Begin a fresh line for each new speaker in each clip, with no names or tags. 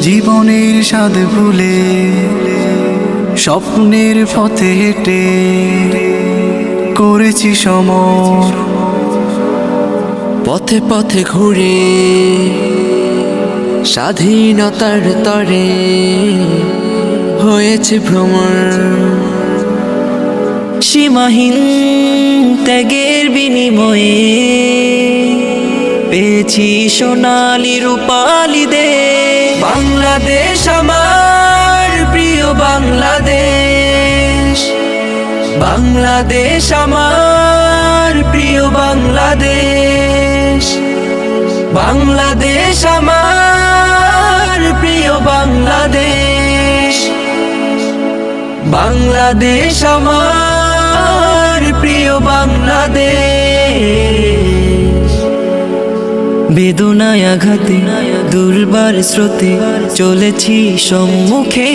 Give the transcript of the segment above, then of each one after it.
জীবনের স্বাদ ভুলে স্বপ্নের পথে হেঁটে করেছি সমর।
পথে পথে ঘুরে স্বাধীনতার তরে হয়েছে ভ্রমণ।
সীমাহীন ত্যাগের বিনিময়ে পেয়েছি সোনালি রূপালি দেশ।
বাংলাদেশ আমার প্রিয় বাংলাদেশ, বাংলাদেশ আমার প্রিয় বাংলাদেশ, বাংলাদেশ আমার প্রিয় বাংলাদেশ, বাংলাদেশ আমার প্রিয় বাংলাদেশ।
বেদনায় আঘাতে দুর্বার স্রোতে চলেছি সম্মুখে।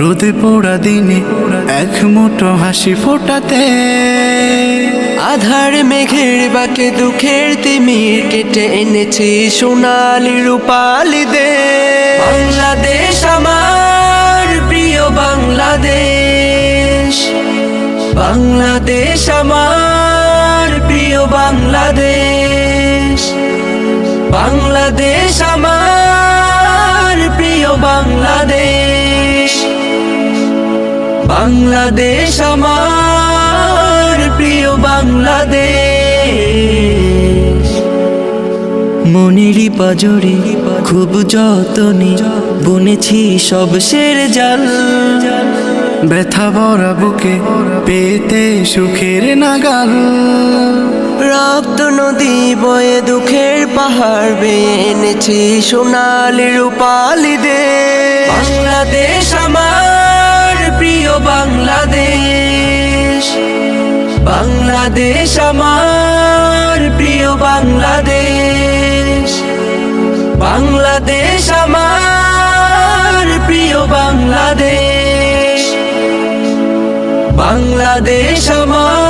রোদে পোড়া দিনে এক মুঠো হাসি ফোটাতে,
আধার মেঘের বাঁকে দুঃখের তিমির কেটে এনেছি সোনালি রূপালি দেশ। বাংলাদেশ আমার প্রিয় বাংলাদেশ, বাংলাদেশ আমার প্রিয় বাংলাদেশ, বাংলাদেশ আমার প্রিয় বাংলাদেশ, বাংলাদেশ আমার প্রিয় বাংলাদেশ।
মনেরই পাজরে খুব যতনে বুনেছি সব শের জাল।
ব্যথা ভরা বুকে পেতে সুখের নাগাল।
রক্ত নদী বয়ে দুঃখের পাহাড় বেয়ে এনেছি সোনালি রূপালি দেশ। বাংলাদেশ আমার প্রিয় বাংলাদেশ, বাংলাদেশ আমার প্রিয় বাংলাদেশ, বাংলাদেশ আমার প্রিয় বাংলাদেশ, বাংলাদেশ আমার